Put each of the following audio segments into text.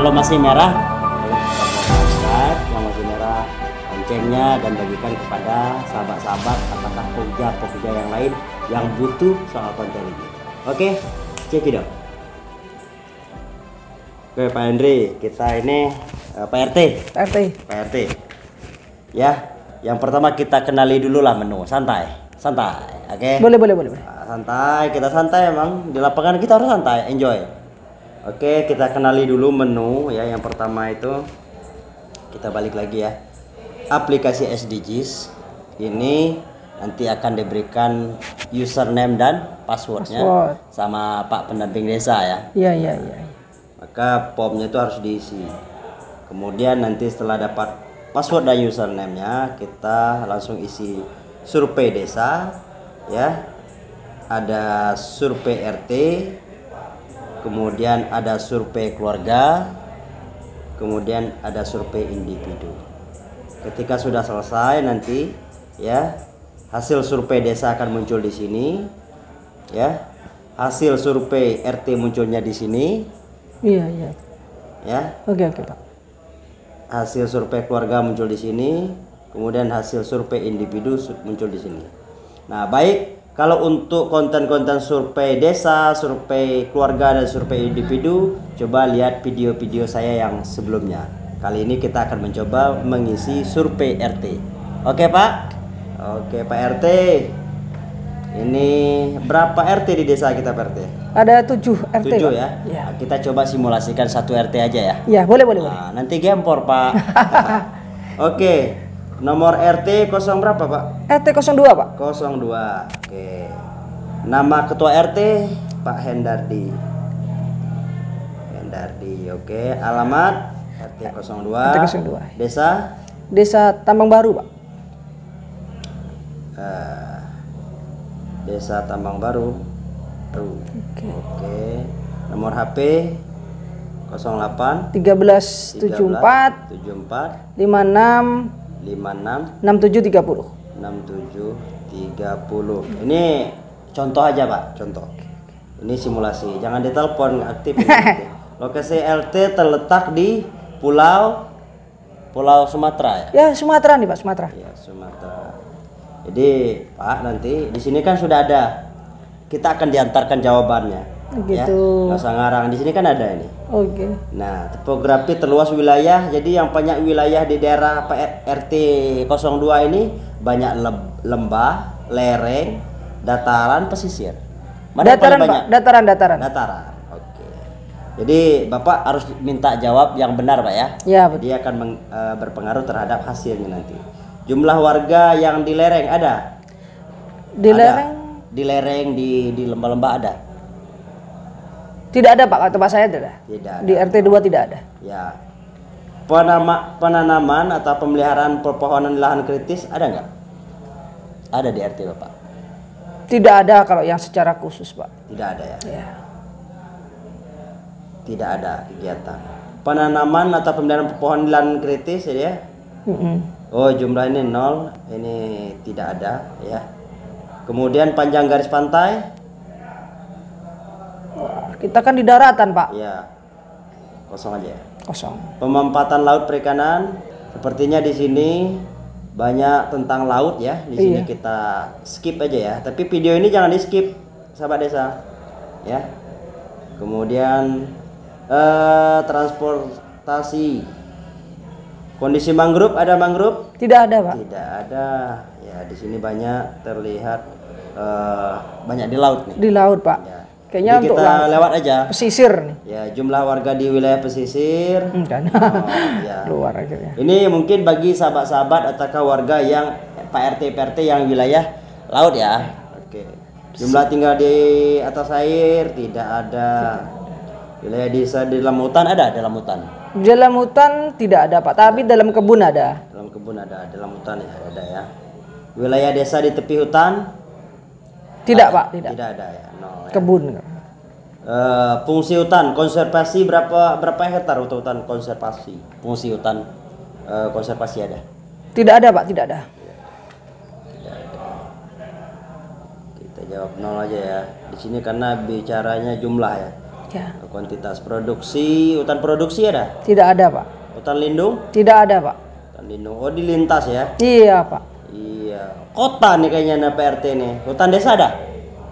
Kalau masih merah, subscribe. Yang masih merah, loncengnya, dan bagikan kepada sahabat-sahabat, apakah pekerja yang lain yang butuh soal konten ini. Oke, cekidot. Oke Pak Hendri, kita ini Pak RT. Ya, yang pertama kita kenali dulu lah menu, santai. Oke. Boleh. Santai, kita santai emang di lapangan kita harus santai, enjoy. Oke, kita kenali dulu menu ya. Yang pertama itu kita balik lagi ya. Aplikasi SDGs ini nanti akan diberikan username dan passwordnya sama Pak pendamping desa ya. Iya. Maka formnya itu harus diisi. Kemudian nanti setelah dapat password dan username-nya, kita langsung isi survei desa ya. Ada survei RT, kemudian ada survei keluarga, kemudian ada survei individu. Ketika sudah selesai nanti ya, hasil survei desa akan muncul di sini ya. Hasil survei RT munculnya di sini. Iya. Ya. Oke, Pak. Hasil survei keluarga muncul di sini, kemudian hasil survei individu muncul di sini. Nah, baik, kalau untuk konten-konten survei desa, survei keluarga, dan survei individu, coba lihat video-video saya yang sebelumnya. Kali ini kita akan mencoba mengisi survei RT. Oke, Pak? Oke, Pak RT. Ini berapa RT di desa kita, Pak RT? Ada 7 RT. 7 ya? Ya. Nah, kita coba simulasikan 1 RT aja ya. Ya, boleh. Nah, nanti gempor, Pak. Oke. Nomor RT 0 berapa, Pak? RT 02, Pak. 02. Oke. Nama ketua RT Pak Hendardi. Oke. Alamat RT 02. RT 02. Desa Tambang Baru, Pak. Desa Tambang Baru. Oke. Nomor HP 08 1374 74 56 6730. 6730. Ini contoh aja, Pak, contoh. Ini simulasi, jangan ditelepon, aktif ini. Lokasi LT terletak di Pulau Sumatera ya. Ya, Sumatera nih, Pak, Sumatera. Ya, Sumatera. Jadi, Pak, nanti di sini kan sudah ada. Kita akan diantarkan jawabannya. Gitu. Ya, nggak usah ngarang. Di sini kan ada ini. Oke. Nah, topografi terluas wilayah. Jadi yang banyak wilayah di daerah RT 02 ini banyak lembah, lereng, dataran, pesisir. Mana Dataran, paling banyak? Pak. Dataran. Oke. Jadi Bapak harus minta jawab yang benar, Pak ya. Ya, betul. Dia akan berpengaruh terhadap hasilnya nanti. Jumlah warga yang di lereng ada? Di lereng? Di lereng, di lembah-lembah ada? Tidak ada, Pak. Kata Pak saya tidak. Tidak ada. Di RT 2 tidak ada. Ya. Penanaman atau pemeliharaan pepohonan lahan kritis ada nggak? Ada di RT Bapak? Tidak ada kalau yang secara khusus, Pak. Tidak ada ya? Ya. Tidak ada kegiatan penanaman atau pemeliharaan pepohonan lahan kritis ya? Oh, jumlah ini 0. Ini tidak ada ya. Kemudian panjang garis pantai? Wah, kita kan di daratan, Pak. Ya. Kosong aja ya. Kosong. Pemampatan laut perikanan, sepertinya di sini banyak tentang laut ya. Di sini kita skip aja ya. Tapi video ini jangan di skip, sahabat desa. Ya. Kemudian transportasi. Kondisi mangrove, ada mangrove? Tidak ada, Pak. Tidak ada. Ya, di sini banyak terlihat banyak di laut nih. Di laut, Pak. Ya. Kayaknya Jadi untuk kita lewat aja. Pesisir nih. Ya, jumlah warga di wilayah pesisir. Kan. Ya. Luar akhirnya. Ini mungkin bagi sahabat-sahabat atau warga yang Pak RT yang wilayah laut ya. Oke. Jumlah tinggal di atas air tidak ada. Wilayah desa di dalam hutan ada? Dalam hutan. Dalam hutan tidak ada, Pak. Tapi dalam kebun ada. Dalam kebun ada, dalam hutan ya ada ya. Wilayah desa di tepi hutan? Tidak, Pak. Tidak ada ya. No, ya. Kebun. Fungsi hutan konservasi berapa hektar untuk hutan konservasi? Fungsi hutan konservasi ada? Tidak ada, Pak. Tidak ada. Tidak ada. Kita jawab 0 aja ya. Di sini karena bicaranya jumlah ya. Ya. Kuantitas produksi, hutan produksi ada? Tidak ada, Pak. Hutan lindung? Tidak ada, Pak. Hutan lindung. Oh, di lintas ya? Iya, Pak. Iya. Kota nih kayaknya nah PRT nih. Hutan desa ada?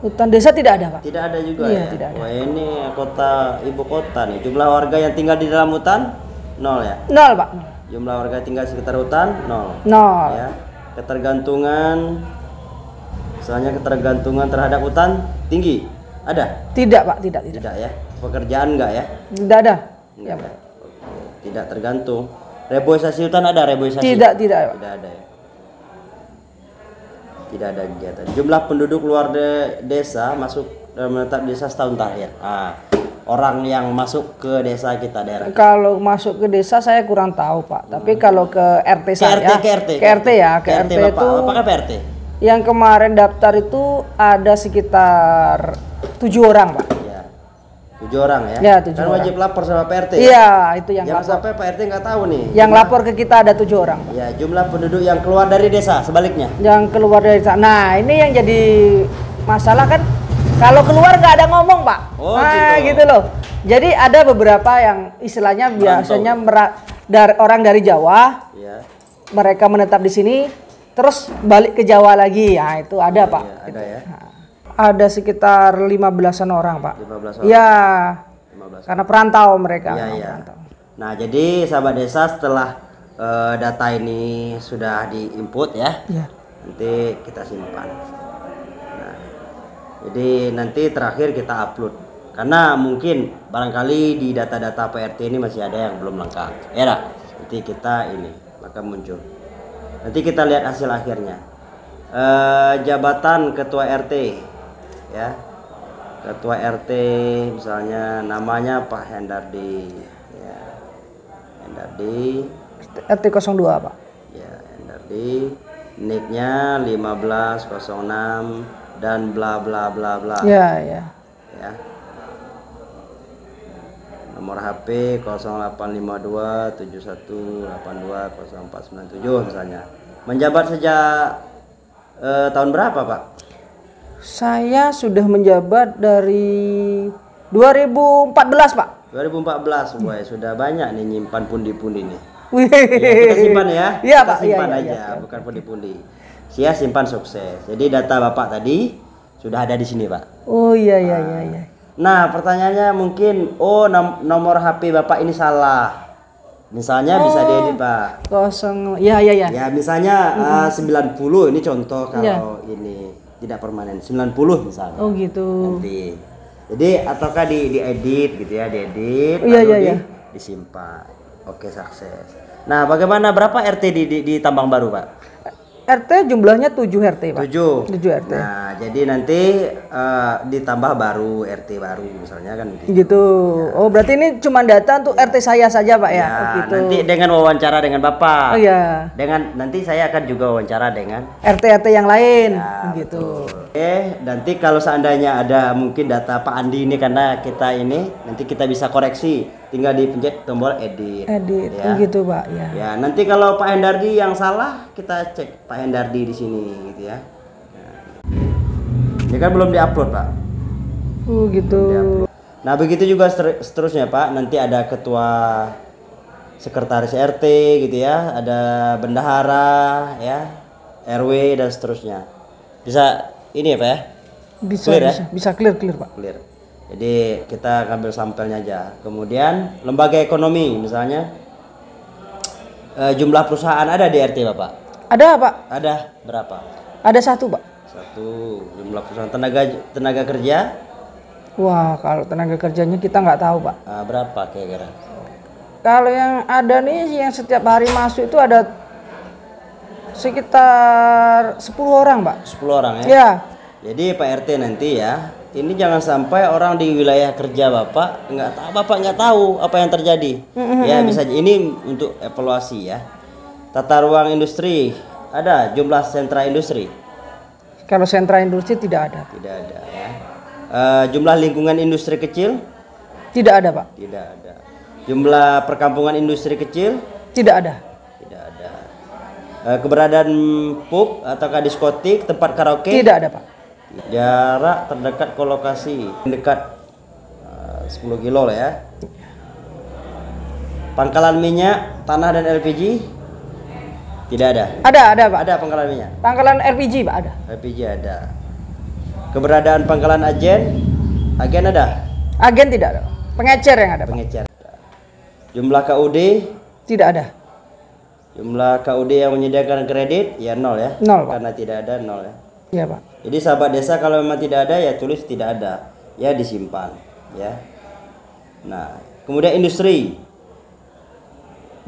Hutan desa tidak ada, Pak. Tidak ada juga Iya, ya? tidak ada. Wah, ini kota ibu kota nih. Jumlah warga yang tinggal di dalam hutan 0 ya? 0, Pak. Jumlah warga tinggal sekitar hutan 0. 0. Ya. Ketergantungan, misalnya ketergantungan terhadap hutan tinggi, ada? Tidak, Pak. Tidak. Tidak ya. Pekerjaan enggak ya? Tidak ada. Enggak Ya, ya. Pak. Oke. Tidak tergantung. Reboisasi hutan ada reboisasi? Tidak, Pak. Tidak ada ya. Tidak ada kegiatan. Jumlah penduduk luar desa masuk menetap desa setahun terakhir. Orang yang masuk ke desa kita daerah. Kalau masuk ke desa saya kurang tahu, Pak. Tapi kalau ke RT saya, Ke RT ya, ke RT Bapak. itu Apakah PRT? yang kemarin daftar itu ada sekitar 7 orang, Pak. Ya. 7 orang ya. Ya, 7 kan orang. wajib lapor sama PRT. Iya, itu yang Jangan lapor. sampai PRT nggak tahu nih. Yang lapor ke kita ada 7 orang, Pak. Ya, jumlah penduduk yang keluar dari desa sebaliknya. Yang keluar dari sana. Nah, ini yang jadi masalah kan, kalau keluar nggak ada ngomong, Pak. Oh, nah, gitu. gitu loh. Jadi ada beberapa yang istilahnya biasanya orang dari Jawa, Ya. mereka menetap di sini, terus balik ke Jawa lagi. Nah, itu ada, Pak. Iya, ada ya. Nah, ada sekitar 15-an orang, Pak. 15 orang. Iya, 15. karena perantau mereka. Iya, memang iya. perantau. Nah, jadi sahabat desa setelah data ini sudah diinput ya, Iya. nanti kita simpan. Nah, jadi nanti terakhir kita upload. Karena mungkin barangkali di data-data PRT ini masih ada yang belum lengkap. Ya, dah. Nanti kita ini maka muncul. Nanti kita lihat hasil akhirnya. Jabatan ketua RT, ya. Ketua RT misalnya namanya Pak Hendardi, ya. Hendardi. RT 02, Pak. Ya, Hendardi. Nicknya 1506 dan bla bla bla bla. Iya, iya. Ya. Nomor HP 085271820497 misalnya. Menjabat sejak tahun berapa, Pak? Saya sudah menjabat dari 2014, Pak. 2014, boy. Sudah banyak nih nyimpan pundi-pundi nih. Wih. Ya, kita simpan ya. Iya, Kita Pak. Iya, simpan iya, aja, iya. bukan pundi-pundi. Sia simpan sukses. Jadi data Bapak tadi sudah ada di sini, Pak. Oh, iya, iya, iya, iya. Nah, pertanyaannya mungkin, nomor HP Bapak ini salah. Misalnya bisa diedit, Pak. Iya, iya, iya. Ya, misalnya 90 ini contoh kalau Iya. ini tidak permanen. 90 misalnya. Oh, gitu. Nanti. Jadi ataukah diedit gitu ya, diedit Iya, lalu iya, iya. disimpan. Oke, sukses. Nah, bagaimana berapa RT di Tambang Baru, Pak? RT jumlahnya 7 RT, Pak. 7. 7 RT. Nah, jadi nanti ditambah baru RT baru misalnya kan gitu. Gitu. Oh, berarti ini cuma data untuk RT saya saja, Pak ya? Ya, Oh, gitu. nanti dengan wawancara dengan Bapak. Oh, iya. Dengan nanti saya akan juga wawancara dengan RT-RT yang lain. Ya, Gitu. nanti kalau seandainya ada mungkin data Pak Andi ini karena kita ini nanti kita bisa koreksi, tinggal dipencet tombol edit. Edit. Ya. Oh, gitu, Pak. Ya. Ya, nanti kalau Pak Hendardi yang salah, kita cek Pak Hendardi di sini gitu ya. Ini kan belum diupload, Pak. Oh, gitu. Nah, begitu juga seterusnya, Pak. Nanti ada ketua sekretaris RT gitu ya, ada bendahara ya, RW dan seterusnya. Bisa ini ya, Pak ya? Bisa, Clear ya? bisa clear, Pak. Clear. Jadi kita ambil sampelnya aja. Kemudian lembaga ekonomi misalnya jumlah perusahaan ada di RT Bapak? Ada, Pak. Ada berapa? Ada 1, Pak. 1. Jumlah perusahaan tenaga kerja Wah, kalau tenaga kerjanya kita nggak tahu, Pak. berapa kira-kira? Kalau yang ada nih yang setiap hari masuk itu ada sekitar 10 orang, Pak. 10 orang ya? Ya. Jadi Pak RT nanti ya, ini jangan sampai orang di wilayah kerja Bapak nggak tahu apa yang terjadi. Ya bisa ini untuk evaluasi ya. Tata ruang industri ada, jumlah sentra industri Kalau sentra industri tidak ada. tidak ada ya. Jumlah lingkungan industri kecil Tidak ada, Pak. tidak ada. Jumlah perkampungan industri kecil Tidak ada. tidak ada. Keberadaan pub ataukah diskotik, tempat karaoke Tidak ada, Pak. jarak terdekat ke lokasi dekat 10 kilo lah ya. Pangkalan minyak, tanah dan LPG tidak ada. Ada Pak. Ada pangkalan minyak. Pangkalan LPG Pak ada. LPG ada. Keberadaan pangkalan agen ada. Agen tidak ada. Pengecer yang ada Pak. Pengecer. Jumlah KUD Tidak ada. Jumlah KUD yang menyediakan kredit ya 0 ya. 0 Pak. Karena tidak ada 0 ya. Iya Pak. Jadi sahabat desa kalau memang tidak ada ya tulis tidak ada, ya disimpan ya. Nah, kemudian industri.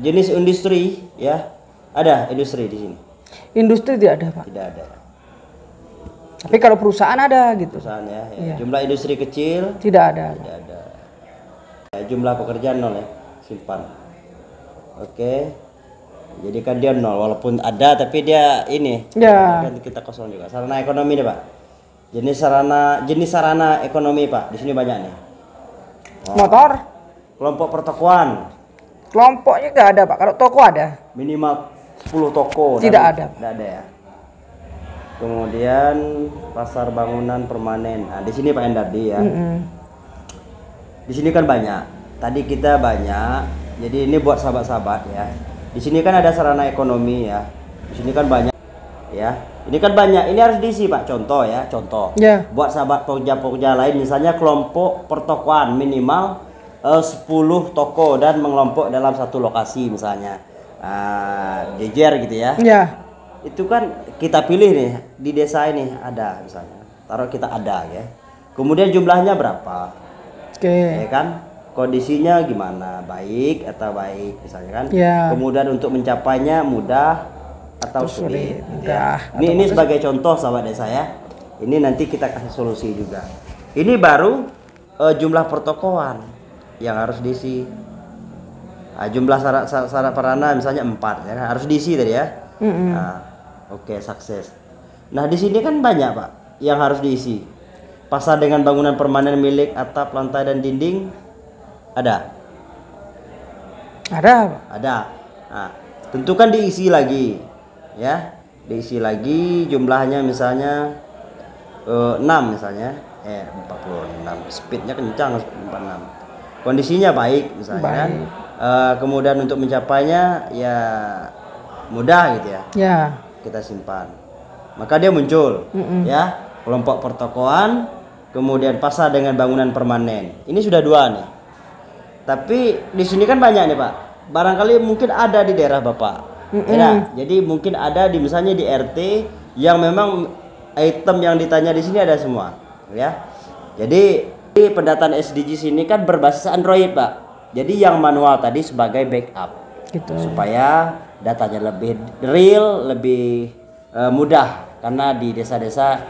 Jenis industri ya. Ada industri di sini. Industri tidak ada Pak. Tidak ada. Tapi kalau perusahaan ada gitu. Perusahaan ya. Iya. Jumlah industri kecil Tidak ada. tidak ada. Ya, jumlah pekerjaan 0 ya. Simpan. Oke. Jadi kan dia 0 walaupun ada tapi dia ini. Ya. Kan kita kosong juga. Sarana ekonomi nih, Pak. Jenis sarana ekonomi, Pak. Di sini banyak nih. Motor. Kelompok pertokoan Kelompoknya nggak ada Pak. Kalau toko ada. minimal 10 toko. Tidak ada. Tidak ada ya. Kemudian pasar bangunan permanen. Nah, di sini Pak Endardi ya. Di sini kan banyak. Tadi kita banyak. Jadi ini buat sahabat-sahabat ya. Di sini kan ada sarana ekonomi ya. Di sini kan banyak ya. Ini kan banyak. Ini harus diisi Pak. Contoh ya, contoh. Ya. Buat sahabat pekerja-pekerja lain misalnya kelompok pertokoan minimal 10 toko dan mengelompok dalam satu lokasi misalnya. Jejer gitu ya. Ya. Itu kan kita pilih nih di desa ini ada misalnya. Taruh kita ada ya. Kemudian jumlahnya berapa? Oke. Ya kan? Kondisinya gimana? Baik atau baik misalnya kan? Ya. Kemudian untuk mencapainya mudah atau sulit. Gitu ya. Mudah. Ini sebagai contoh sahabat desa ya. Ini nanti kita kasih solusi juga. Ini baru jumlah pertokoan yang harus diisi. Jumlah syarat perana misalnya 4 ya, harus diisi tadi ya. Oke, sukses. Nah, di sini kan banyak, Pak, yang harus diisi. Pasar dengan bangunan permanen milik atap, lantai dan dinding ada. Ada Pak. Ada. Nah, tentu kan diisi lagi. Ya. Diisi lagi jumlahnya misalnya 6 misalnya. 46. Speednya kencang 46. Kondisinya baik misalnya kan. Kemudian untuk mencapainya ya mudah gitu ya. Ya. Kita simpan. Maka dia muncul ya, kelompok pertokoan, kemudian pasar dengan bangunan permanen. Ini sudah 2 nih. Tapi di sini kan banyak nih, Pak. Barangkali mungkin ada di daerah Bapak. Ya, jadi mungkin ada di misalnya di RT yang memang item yang ditanya di sini ada semua, ya. Jadi pendataan SDGs ini kan berbasis Android, Pak. Jadi yang manual tadi sebagai backup, Gitu. supaya datanya lebih real, lebih mudah. Karena di desa-desa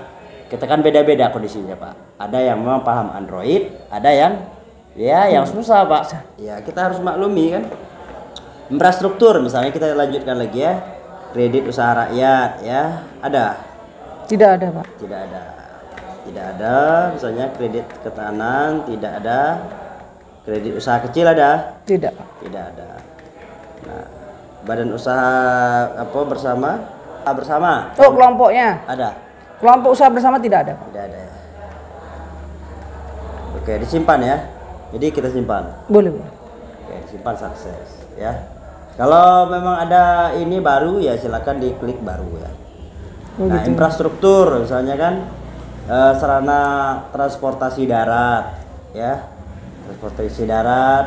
kita kan beda-beda kondisinya, Pak. Ada yang memang paham Android, ada yang yang susah, Pak. Ya kita harus maklumi kan. Infrastruktur misalnya kita lanjutkan lagi ya. Kredit usaha rakyat ya ada. Tidak ada Pak. Tidak ada. Tidak ada, misalnya kredit ketahanan tidak ada, kredit usaha kecil ada? Tidak Pak. Tidak ada. Nah, badan usaha apa bersama? Bersama. Oh, kelompoknya. Ada? Kelompok usaha bersama tidak ada Pak. Tidak ada ya. Oke, disimpan ya. Jadi kita simpan. Boleh boleh. Oke, simpan sukses ya. Kalau memang ada ini baru ya silakan diklik baru ya. Nah, infrastruktur misalnya kan sarana transportasi darat ya, transportasi darat,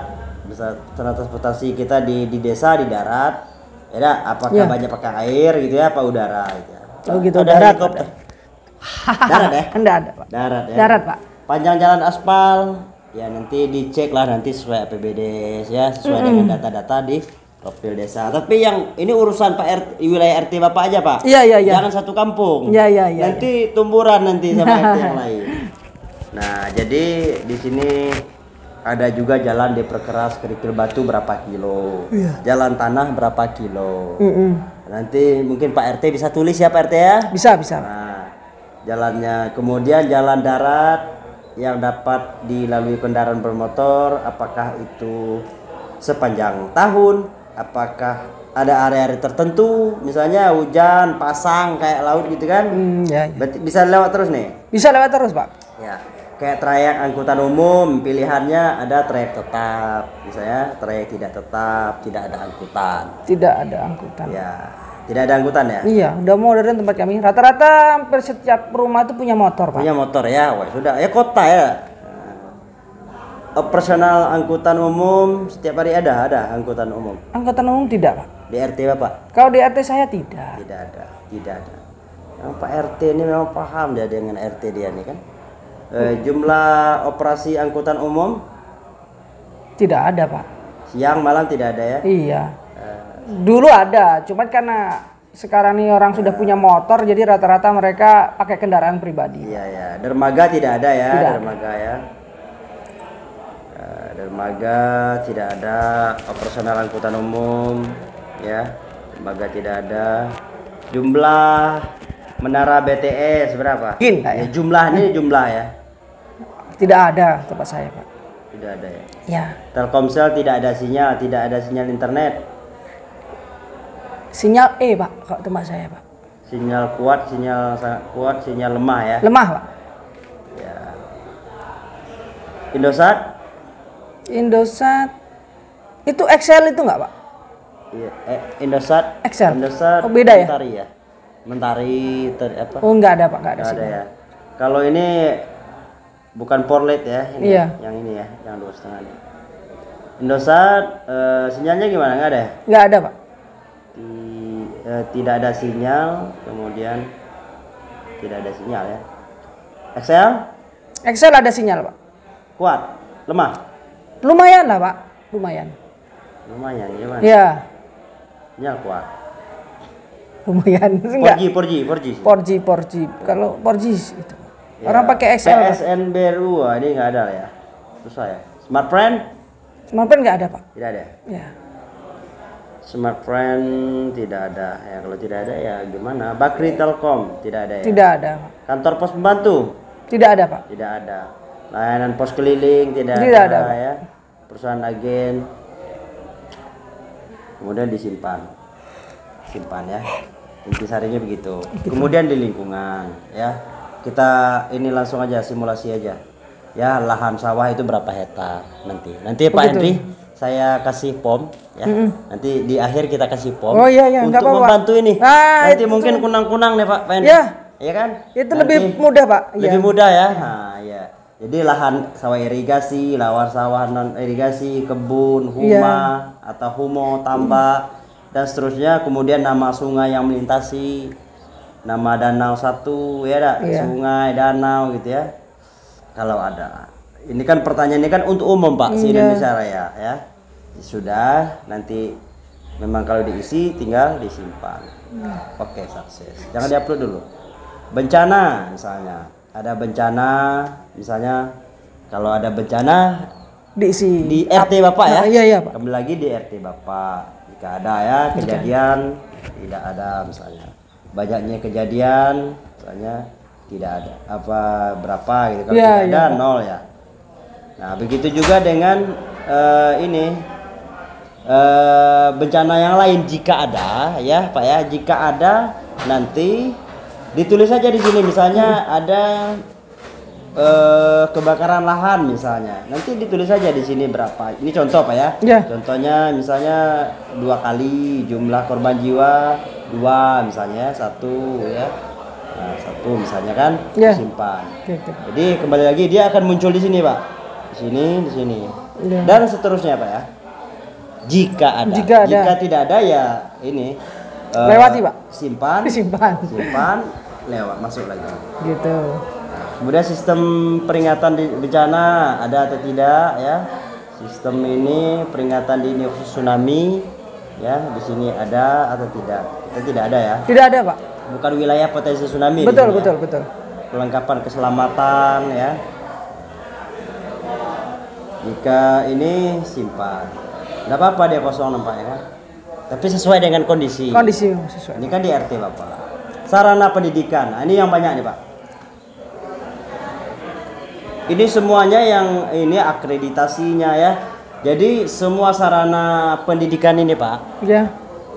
bisa sarana transportasi kita di desa di darat ya, apakah banyak pakai air gitu ya apa udara gitu ya. Oh gitu, ada darat helikopter. Darat ya? Enggak ada Pak. Darat ya. Darat Pak. Panjang jalan aspal ya nanti dicek lah nanti sesuai APBD ya, sesuai dengan data-data di profil desa. Tapi yang ini urusan Pak RT, wilayah RT Bapak aja, Pak. Iya. Jangan satu kampung. Iya. Nanti tumburan nanti sama RT yang lain. Nah, jadi di sini ada juga jalan diperkeras kerikil batu berapa kilo. Jalan tanah berapa kilo. Nanti mungkin Pak RT bisa tulis ya Pak RT ya? Bisa. Nah, jalannya kemudian jalan darat yang dapat dilalui kendaraan bermotor apakah itu sepanjang tahun, apakah ada area-area tertentu misalnya hujan, pasang kayak laut gitu kan. Ya. Berarti bisa lewat terus nih? Bisa lewat terus Pak. Ya. kayak trayek angkutan umum, pilihannya ada trayek tetap, misalnya trayek tidak tetap, tidak ada angkutan. Tidak ada angkutan. Ya, tidak ada angkutan ya? Iya, udah modern tempat kami. Rata-rata hampir setiap rumah itu punya motor, Pak. Punya motor ya, wah sudah. Ya kota ya. Operasional angkutan umum setiap hari ada angkutan umum. Angkutan umum tidak, Pak. Di RT Bapak? Kalau di RT saya tidak. Tidak ada, tidak ada. Yang Pak RT ini memang paham dia dengan RT dia nih kan. Jumlah operasi angkutan umum Tidak ada, Pak. siang malam tidak ada ya? Iya. Dulu ada, cuman karena sekarang nih orang sudah punya motor, jadi rata-rata mereka pakai kendaraan pribadi. Iya ya. Dermaga tidak ada ya? Tidak. Dermaga ya. Dermaga tidak ada, operasional angkutan umum ya. Dermaga tidak ada. Jumlah menara BTS berapa? Mungkin, Pak, Ya, jumlah ya. Tidak ada tempat saya, Pak. Tidak ada ya. Ya. Telkomsel tidak ada sinyal internet. Sinyal Pak, kalau tempat saya, Pak. Sinyal kuat, sinyal sangat kuat, sinyal lemah ya. Lemah, Pak. Ya. Indosat? Indosat itu Excel itu enggak, Pak? Iya. Indosat? Excel. Indosat. Oh, beda ya? Mentari ya. Mentari apa? Oh, enggak ada, Pak, enggak ada Nggak ada sinyal. ya. Kalau ini bukan Porlet ya, ini Iya. yang ini ya, yang 2,5 ini. Indosat sinyalnya gimana? Nggak ada ya? Enggak ada, Pak. Tidak ada sinyal, kemudian tidak ada sinyal ya. Excel Excel ada sinyal, Pak. kuat, lemah, Lumayan lah, Pak. Lumayan. lumayan gimana? Ya, Sinyal kuat. lumayan. Enggak. 4G. 4G. Kalau 4G itu. Ya, Orang pakai Excel, Pak. PSN BRU ini nggak ada ya, susah ya. Smartfriend Smartphone enggak ada, Pak. tidak ada. Ya. Smartfriend tidak ada ya, kalau tidak ada ya gimana? Bakri Telkom tidak ada ya. Tidak ada, Pak. Kantor pos pembantu Tidak ada, Pak. tidak ada. Layanan pos keliling tidak Tidak ada, ada, Pak. ya. Perusahaan agen. Kemudian simpan ya. Intisarinya begitu. Kemudian di lingkungan ya. Kita ini langsung aja simulasi aja. Ya, lahan sawah itu berapa hektar nanti Pak Henry saya kasih pom ya. Nanti di akhir kita kasih pom Oh, iya, nggak untuk apa-apa. membantu ini. Ah, Nanti itu. mungkin kunang-kunang nih Pak Henry. Ya. Iya kan? Itu Nanti lebih mudah, Pak. lebih Iya. mudah ya. Nah, ya. Jadi lahan sawah irigasi, lahan sawah non irigasi, kebun, huma atau humo, tambak dan seterusnya. Kemudian nama sungai yang melintasi, nama danau satu ya, sungai, danau gitu ya. Kalau ada. Ini kan pertanyaan ini kan untuk umum Pak, se-Indonesia Raya ya. Sudah, nanti memang kalau diisi tinggal disimpan. Oke, sukses. Jangan diupload dulu. Bencana misalnya, ada bencana misalnya, kalau ada bencana Diisi di RT Bapak ya. Iya, Pak. Kembali lagi di RT Bapak. Jika ada ya kejadian, tidak ada misalnya. Banyaknya kejadian misalnya tidak ada apa berapa gitu, kalau Iya, tidak ada Pak. 0 ya. Nah, begitu juga dengan bencana yang lain jika ada ya Pak ya, jika ada nanti ditulis saja di sini misalnya ada kebakaran lahan misalnya, nanti ditulis saja di sini berapa. Ini contoh Pak ya. Ya. Contohnya misalnya 2 kali jumlah korban jiwa 2 misalnya 1 ya. Nah, 1 misalnya kan Ya. simpan. Oke. Jadi kembali lagi dia akan muncul di sini Pak. Di sini. Ya. Dan seterusnya Pak ya. Jika ada. Jika ada. Jika tidak ada ya ini Lewati, Pak. Simpan. Disimpan. Simpan, lewat masuk lagi. Gitu. Kemudian sistem peringatan bencana ada atau tidak ya. Sistem ini peringatan dini khusus tsunami ya, di sini ada atau tidak. Kita tidak ada ya. Tidak ada, Pak. Bukan wilayah potensi tsunami. di Betul, sini, ya. betul. Kelengkapan keselamatan ya. Jika ini simpan, nggak apa-apa dia kosong nampaknya kan. Tapi sesuai dengan kondisi. Kondisi sesuai. Ini kan di RT Bapak. Sarana pendidikan, nah, ini yang banyak nih Pak. Ini semuanya yang ini akreditasinya ya. Jadi semua sarana pendidikan ini Pak Ya.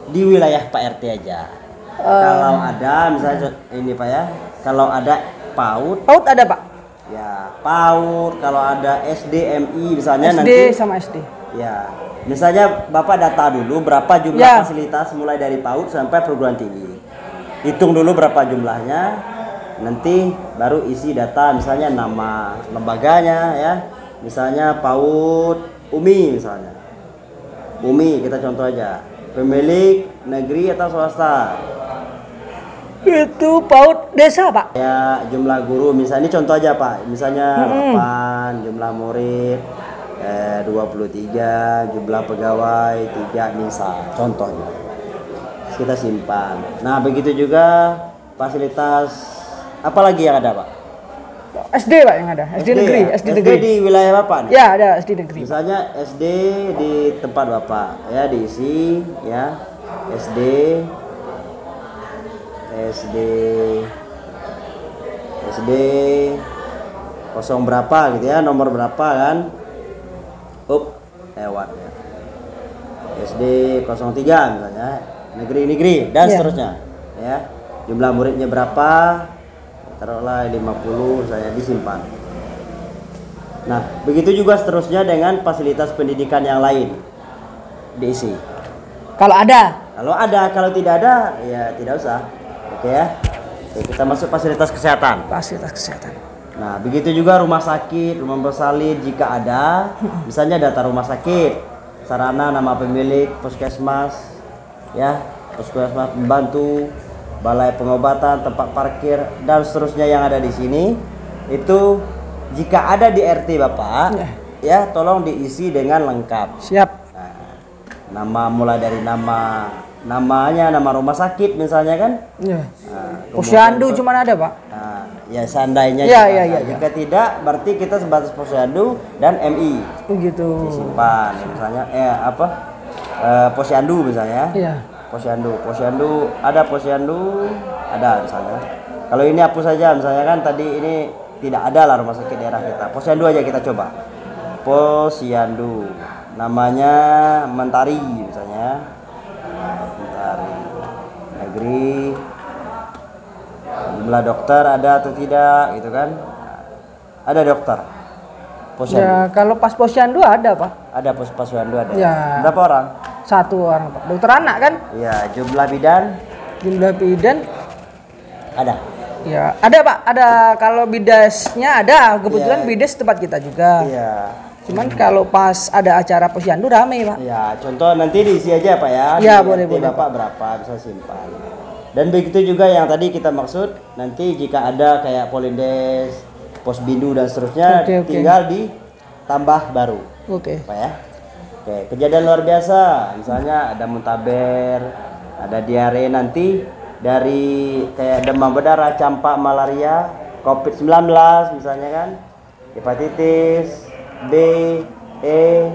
di wilayah Pak RT aja. Kalau ada misalnya ini Pak ya, kalau ada PAUD, PAUD ada, Pak. Ya, PAUD, kalau ada SD, MI misalnya SD nanti. sama SD. Ya, misalnya Bapak data dulu berapa jumlah Ya. fasilitas mulai dari PAUD sampai perguruan tinggi. Hitung dulu berapa jumlahnya, nanti baru isi data misalnya nama lembaganya ya. Misalnya PAUD UMI misalnya. UMI kita contoh aja. Pemilik negeri atau swasta. Itu PAUD desa, Pak. Ya, jumlah guru misalnya ini contoh aja Pak. Misalnya 8, jumlah murid 23, jumlah pegawai 3 misal contohnya. Kita simpan. Nah, begitu juga fasilitas apa lagi yang ada, Pak? SD, Pak, yang ada. SD negeri, ya? SD negeri. di wilayah Bapak nih. Ya, ada SD negeri. Misalnya SD di tempat Bapak ya diisi ya. SD kosong berapa gitu ya, nomor berapa kan. Lewat ya. SD 03 misalnya, negeri dan seterusnya ya. Jumlah muridnya berapa? Taruhlah 50 saya disimpan. Nah, begitu juga seterusnya dengan fasilitas pendidikan yang lain diisi. Kalau ada. Kalau tidak ada ya tidak usah. Oke ya. Oke, kita masuk fasilitas kesehatan. Fasilitas kesehatan. Nah, begitu juga rumah sakit, rumah bersalin jika ada, misalnya data rumah sakit, sarana, nama pemilik, puskesmas, ya, puskesmas pembantu, balai pengobatan, tempat parkir dan seterusnya yang ada di sini, itu jika ada di RT Bapak, ya, tolong diisi dengan lengkap. Siap. Nah, nama mulai dari namanya, nama rumah sakit misalnya kan. Ya. Nah, Posyandu cuma ada, Pak. Nah, ya seandainya jika tidak berarti kita sebatas posyandu dan MI Begitu. disimpan misalnya posyandu misalnya. Iya. Posyandu ada misalnya. Kalau ini hapus saja misalnya kan tadi ini tidak ada lah rumah sakit daerah kita. Posyandu aja kita coba. Posyandu. Namanya Mentari misalnya. Mentari. Negeri. Jumlah dokter ada atau tidak gitu kan. Ada dokter. Posyandu. Ya, kalau pas posyandu ada, Pak. Ada posyandu ada. Ya. Berapa orang? 1 orang, Pak. Dokter anak kan? Iya, jumlah bidan Jumlah bidan ada. ya, ada, Pak. Ada, kalau bidasnya ada. Kebetulan Iya. bidas tempat kita juga. Iya. Cuman kalau pas ada acara posyandu rame, Pak. Iya, contoh nanti diisi aja Pak ya. Iya, Di boleh, RT boleh, Bapak berapa bisa simpan. Dan begitu juga yang tadi kita maksud, nanti jika ada kayak Polindes, Pos Bindu dan seterusnya, Oke. tinggal ditambah baru. Oke. Pak ya. Oke, kejadian luar biasa, misalnya ada muntaber, ada diare nanti dari kayak demam berdarah, campak, malaria, COVID-19 misalnya kan, hepatitis B, E,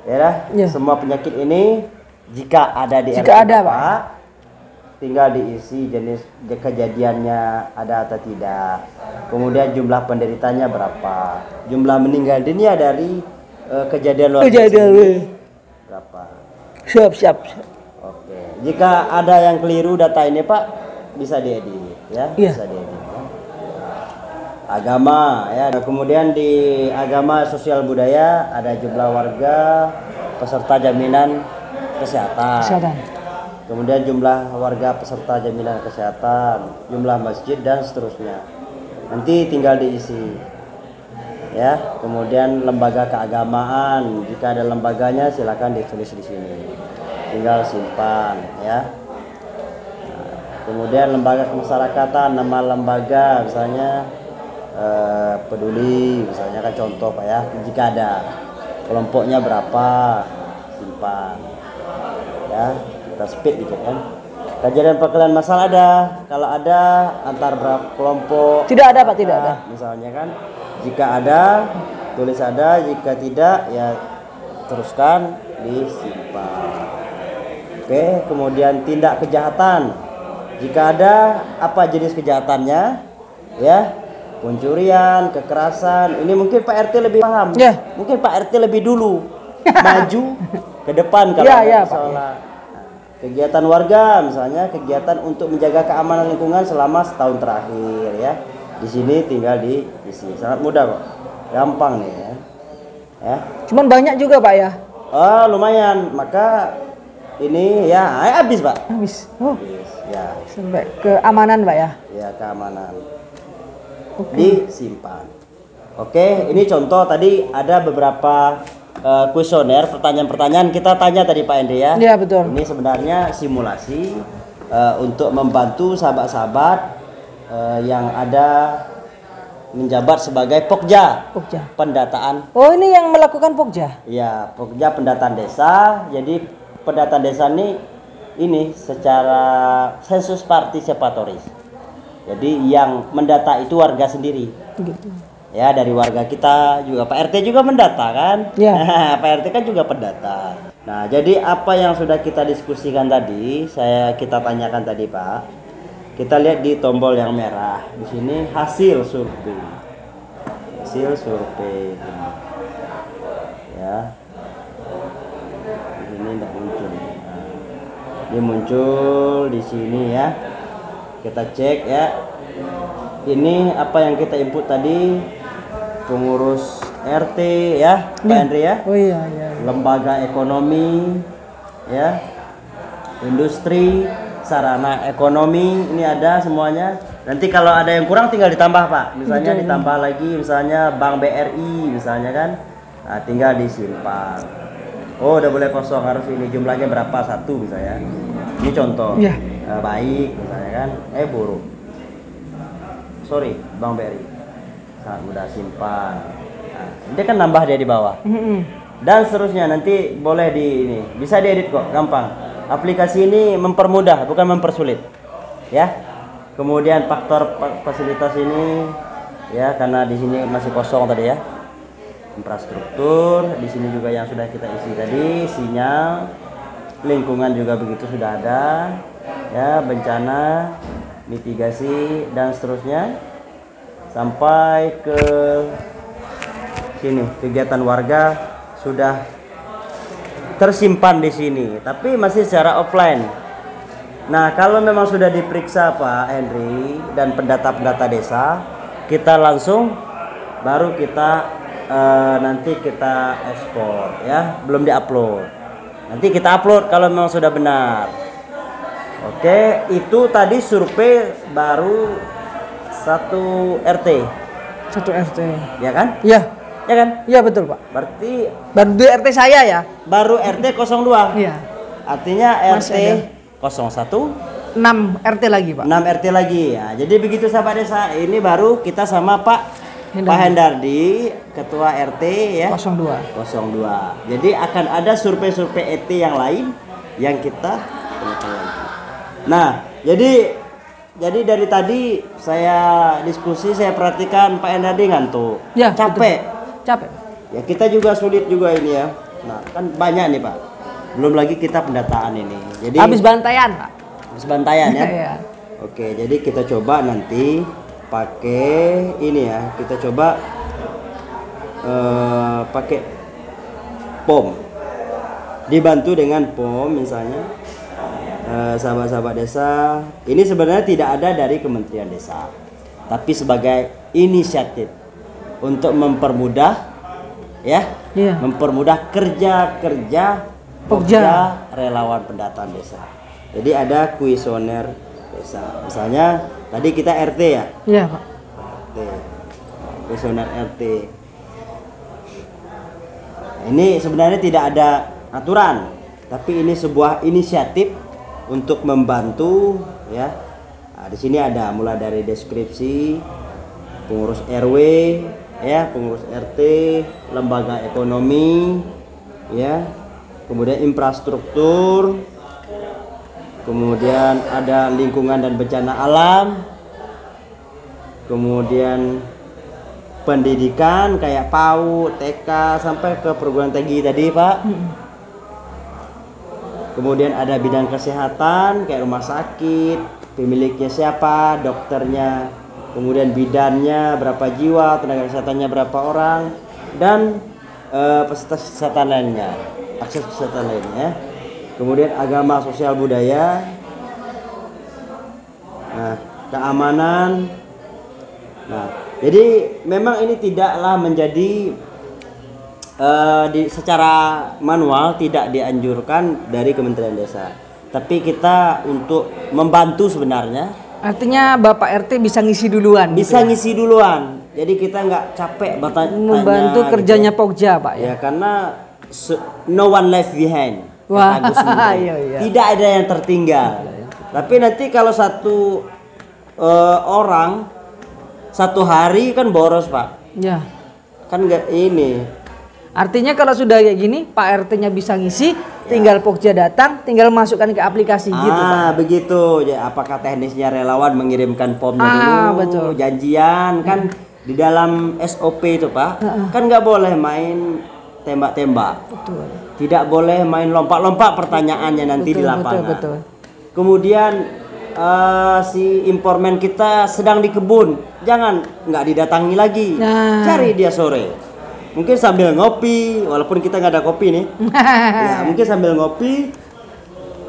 ya, Ya. semua penyakit ini jika ada di Jika RT ada, Bapak, tinggal diisi jenis kejadiannya ada atau tidak, kemudian jumlah penderitanya berapa, jumlah meninggal dunia dari kejadian luar biasa ini berapa. Siap. Oke, jika ada yang keliru data ini Pak bisa diedit ya. Iya. Bisa diedit ya. Agama ya, kemudian di agama sosial budaya ada jumlah warga peserta jaminan kesehatan. Kemudian jumlah warga peserta jaminan kesehatan, jumlah masjid dan seterusnya. Nanti tinggal diisi. Ya, kemudian lembaga keagamaan, jika ada lembaganya silakan ditulis di sini. Tinggal simpan ya. Nah, kemudian lembaga kemasyarakatan, nama lembaga misalnya peduli misalnya kan contoh Pak ya. Jika ada kelompoknya berapa simpan. Ya. Kita speed dikit kan. Kajian perkalian masalah ada. Kalau ada antar berapa kelompok? Tidak ada, Pak, tidak ada. Misalnya kan, jika ada tulis ada, jika tidak ya teruskan disimpan. Oke, kemudian tindak kejahatan. Jika ada apa jenis kejahatannya? Ya, pencurian, kekerasan. Ini mungkin Pak RT lebih paham. Ya. Mungkin Pak RT lebih dulu maju ke depan kalau Ya, ada ya, Pak. masalah. Kegiatan warga misalnya kegiatan untuk menjaga keamanan lingkungan selama setahun terakhir ya. Di sini tinggal diisi. Sangat mudah kok. Gampang nih ya. Ya. Cuman banyak juga Pak ya? Oh, lumayan. Maka ini ya habis, Pak. Habis. Oh, Habis. Ya. sampai keamanan Pak ya? Ya, keamanan. Oke. Disimpan. Oke, ini contoh tadi ada beberapa kuesioner, pertanyaan-pertanyaan kita tanya tadi Pak Hendri ya. Iya, betul. Ini sebenarnya simulasi untuk membantu sahabat-sahabat yang ada menjabat sebagai Pokja, Pokja. pendataan. Oh, ini yang melakukan Pokja? Ya, Pokja pendataan desa. Jadi pendataan desa ini secara sensus partisipatoris. Jadi yang mendata itu warga sendiri. Gitu. Ya, dari warga kita juga, Pak RT juga mendata kan? Ya. Pak RT kan juga pendata. Nah, jadi apa yang sudah kita diskusikan tadi, kita tanyakan tadi Pak. Kita lihat di tombol yang merah. Di sini hasil survei. Hasil survei. Ya. Ini tidak muncul. Nah, ini muncul di sini ya. Kita cek ya. Ini apa yang kita input tadi, pengurus RT ya, Pak Hendri ya. Oh iya, iya. Lembaga ekonomi ya, industri, sarana ekonomi, ini ada semuanya. Nanti kalau ada yang kurang tinggal ditambah Pak. Misalnya ditambah lagi, misalnya Bank BRI misalnya kan. Nah, tinggal disimpan. Oh, udah boleh kosong, harus ini jumlahnya berapa, satu misalnya. Ini contoh. Iya. Baik misalnya kan. Buruk. Sorry, Bank BRI. Sangat mudah simpan. Nah, dia kan nambah dia di bawah. Dan seterusnya nanti boleh ini bisa diedit kok, gampang. Aplikasi ini mempermudah, bukan mempersulit. Ya. Kemudian faktor fasilitas ini ya, karena di sini masih kosong tadi ya. Infrastruktur, di sini juga yang sudah kita isi tadi, sinyal, lingkungan juga begitu sudah ada. Ya, bencana, mitigasi dan seterusnya sampai ke sini kegiatan warga sudah tersimpan di sini, tapi masih secara offline. Nah, kalau memang sudah diperiksa Pak Hendri dan pendata-pendata desa, kita langsung baru kita nanti kita ekspor ya, belum diupload. Nanti kita upload kalau memang sudah benar. Oke, itu tadi survei baru 1 RT. 1 RT. Ya kan? Iya. Ya kan? Iya betul Pak. Berarti Baru di RT saya ya? baru RT 02. Iya. Artinya Masih RT ada. 01 6 RT lagi Pak. 6 RT lagi ya. Jadi begitu sahabat desa, ini baru kita sama Pak Hendardi, ketua RT ya. 02. 02. Jadi akan ada survei-survei RT yang lain yang kita temukan. Nah, jadi dari tadi saya diskusi, saya perhatikan Pak Hendardi ngantuk. Ya, capek. betul. Capek. Ya, kita juga sulit juga ini ya. Nah, kan banyak nih Pak. Belum lagi kita pendataan ini. Jadi Habis bantaian Pak. habis bantaian ya. Iya. Oke, jadi kita coba nanti pakai ini ya. Kita coba pakai POM. Dibantu dengan POM misalnya. Sahabat-sahabat desa, ini sebenarnya tidak ada dari Kementerian Desa, tapi sebagai inisiatif untuk mempermudah ya, mempermudah kerja Pokja relawan pendataan desa. Jadi ada kuesioner desa. Misalnya tadi kita RT ya. Iya Pak. RT. Kuesioner RT. Nah, ini sebenarnya tidak ada aturan, tapi ini sebuah inisiatif untuk membantu ya. Nah, di sini ada mulai dari deskripsi, pengurus RW ya, pengurus RT, lembaga ekonomi ya, kemudian infrastruktur, kemudian ada lingkungan dan bencana alam, kemudian pendidikan kayak PAUD, TK sampai ke perguruan tinggi tadi Pak. Kemudian ada bidang kesehatan kayak rumah sakit, pemiliknya siapa, dokternya, kemudian bidannya berapa jiwa, tenaga kesehatannya berapa orang, dan fasilitas kesehatan lainnya, akses kesehatan lainnya. Kemudian agama, sosial, budaya, nah, keamanan, Nah, jadi memang ini tidaklah menjadi secara manual tidak dianjurkan dari Kementerian Desa. Tapi kita untuk membantu sebenarnya. Artinya Bapak RT bisa ngisi duluan. Bisa ngisi duluan. Jadi kita nggak capek membantu kerjanya gitu. Pokja, Pak ya. Ya karena no one left behind. Wah, Kata Gus Menteri. iya. Tidak ada yang tertinggal. Tapi nanti kalau satu orang satu hari kan boros, Pak. Ya. Kan nggak ini. Artinya kalau sudah kayak gini, Pak RT-nya bisa ngisi, tinggal Pokja datang, tinggal masukkan ke aplikasi gitu, Pak. Begitu. Ya, apakah teknisnya relawan mengirimkan formnya dulu, betul. janjian kan di dalam SOP itu, Pak. Kan nggak boleh main tembak-tembak. Betul. Tidak boleh main lompat-lompat pertanyaannya nanti di lapangan. Betul. Kemudian si impormen kita sedang di kebun, jangan nggak didatangi lagi, cari dia sore. Mungkin sambil ngopi, walaupun kita nggak ada kopi nih, ya mungkin sambil ngopi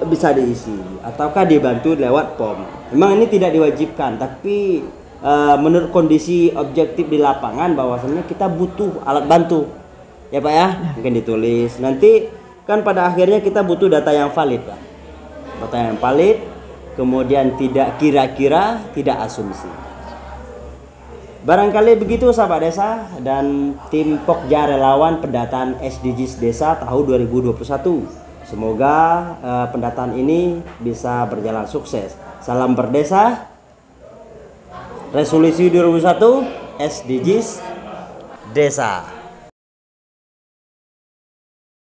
bisa diisi, ataukah dibantu lewat POM. Memang ini tidak diwajibkan, tapi menurut kondisi objektif di lapangan bahwasannya kita butuh alat bantu, ya Pak ya, mungkin ditulis. Nanti kan pada akhirnya kita butuh data yang valid, Pak. Data yang valid, kemudian tidak kira-kira, tidak asumsi. Barangkali begitu sahabat desa dan tim Pokja Relawan Pendataan SDGs Desa tahun 2021. Semoga pendataan ini bisa berjalan sukses. Salam berdesa. Resolusi 2021 SDGs Desa.